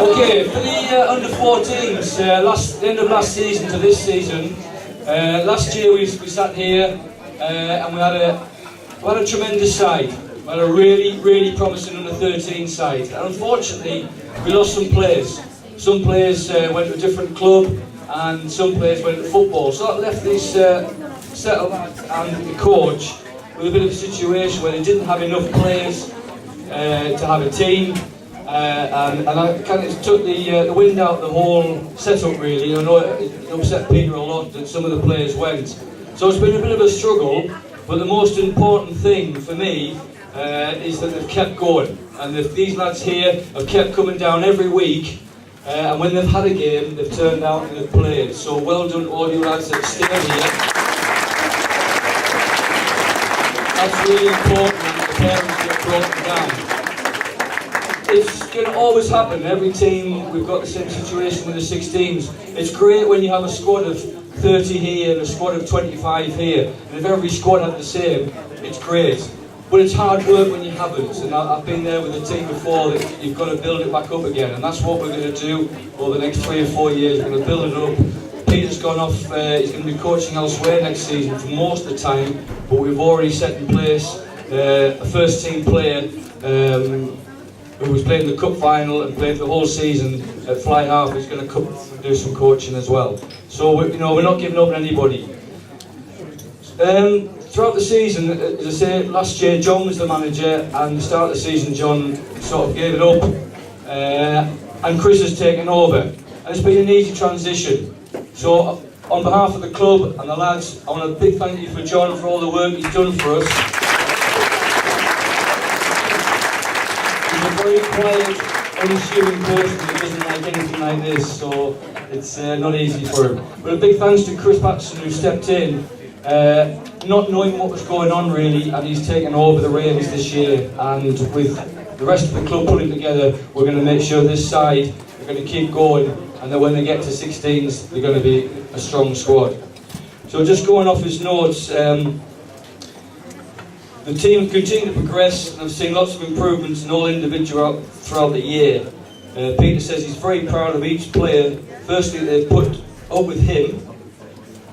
Okay, for the under 14s, end of last season to this season, last year we sat here and we had a tremendous side. We had a really promising under 13 side. And unfortunately, we lost some players. Some players went to a different club and some players went to football. So that left this setup and the coach with a bit of a situation where they didn't have enough players to have a team. And I kind of took the wind out of the whole setup really. I know it upset Peter a lot that some of the players went. So it's been a bit of a struggle, but the most important thing for me is that they've kept going. And these lads here have kept coming down every week, and when they've had a game, they've turned out and they've played. So well done to all you lads that stay here. That's really important that the parents get broken down. It's going to always happen. Every team, we've got the same situation with the 16s. It's great when you have a squad of 30 here and a squad of 25 here. And if every squad had the same, it's great. But it's hard work when you haven't. And I've been there with a team before that you've got to build it back up again. And that's what we're going to do over the next 3 or 4 years. We're going to build it up. Peter's gone off, he's going to be coaching elsewhere next season for most of the time. But we've already set in place a first team player who was playing the cup final and played the whole season at fly half. He's going to do some coaching as well. So we're not giving up on anybody. Throughout the season, as I say, last year John was the manager, and the start of the season John sort of gave it up, and Chris has taken over. And it's been an easy transition. So on behalf of the club and the lads, I want a big thank you for John for all the work he's done for us. He's a very quiet, unassuming person who doesn't like anything like this, so it's not easy for him. But a big thanks to Chris Patterson who stepped in, not knowing what was going on really, and he's taken over the reins this year. And with the rest of the club pulling together, we're going to make sure this side are going to keep going, and that when they get to 16s, they're going to be a strong squad. So just going off his notes, the team continue to progress, and I've seen lots of improvements in all individuals throughout the year. Peter says he's very proud of each player. Firstly, they've put up with him,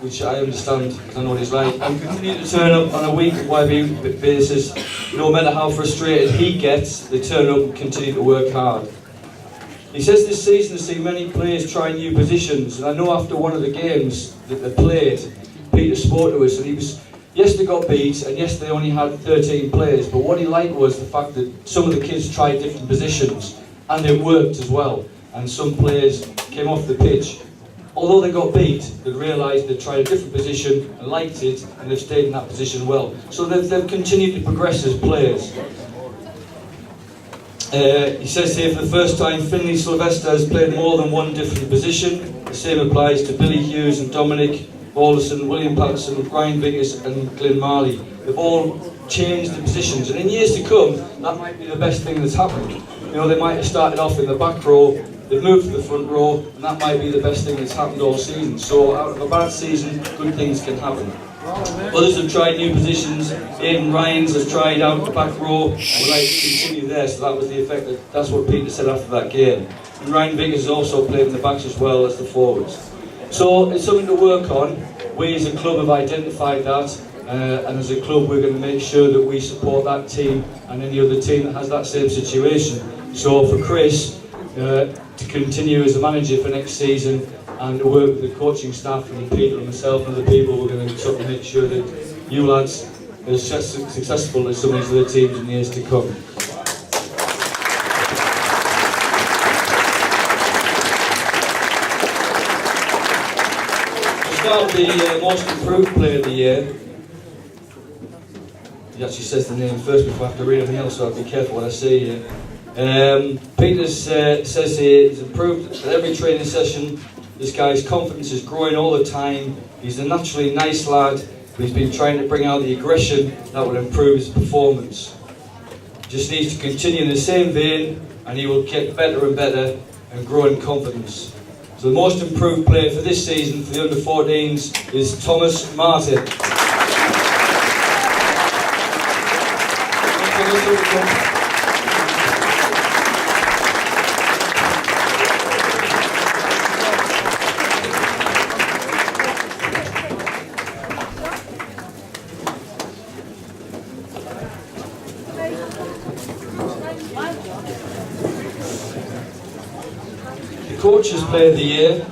which I understand because I know what he's like, and continue to turn up on a week-by-week basis. No matter how frustrated he gets, they turn up and continue to work hard. He says this season has seen many players try new positions, and I know after one of the games that they played, Peter spoke to us, and he was, yes, they got beat, and yes, they only had 13 players, but what he liked was the fact that some of the kids tried different positions, and it worked as well. And some players came off the pitch. Although they got beat, they realised they'd tried a different position and liked it, and they've stayed in that position well. So they've continued to progress as players. He says here, for the first time, Finlay Sylvester has played more than one different position. The same applies to Billy Hughes and Dominic Alderson, William Patterson, Ryan Vickers and Glyn Marley. They've all changed the positions, and in years to come, that might be the best thing that's happened. You know, they might have started off in the back row, they've moved to the front row, and that might be the best thing that's happened all season. So out of a bad season, good things can happen. Others have tried new positions. Aidan Ryans has tried out the back row and would like to continue there, so that was the effect. That's what Peter said after that game. And Ryan Vickers has also played in the backs as well as the forwards. So it's something to work on. We as a club have identified that, and as a club we're going to make sure that we support that team and any other team that has that same situation. So for Chris to continue as a manager for next season, and to work with the coaching staff and Peter and myself and other people, we're going to sort of make sure that you lads are as successful as some of these other teams in the years to come. To start with the most improved player of the year, he actually says the name first before I have to read anything else, so I'll be careful what I say here. Peter says here he's improved at every training session. This guy's confidence is growing all the time. He's a naturally nice lad, but he's been trying to bring out the aggression that will improve his performance. Just needs to continue in the same vein, and he will get better and better and grow in confidence. So the most improved player for this season for the under-14s is Thomas Martin. Coaches Player of the Year,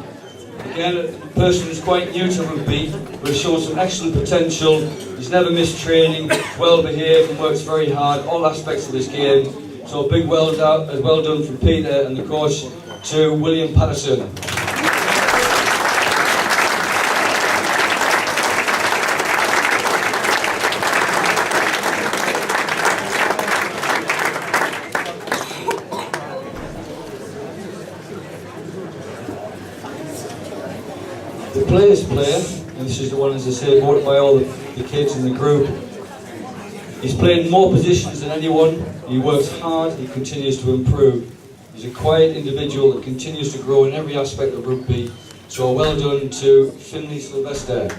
again, a person who's quite new to rugby, but has shown some excellent potential. He's never missed training, well behaved and works very hard, all aspects of his game. So a big well done from Peter and the coach to William Patterson. The Players Player, and this is the one, as I say, voted by all the kids in the group. He's played more positions than anyone, he works hard, he continues to improve. He's a quiet individual that continues to grow in every aspect of rugby, so well done to Finlay Sylvester.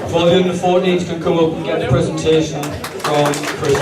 For the under-14s can come up and get a presentation from Chris.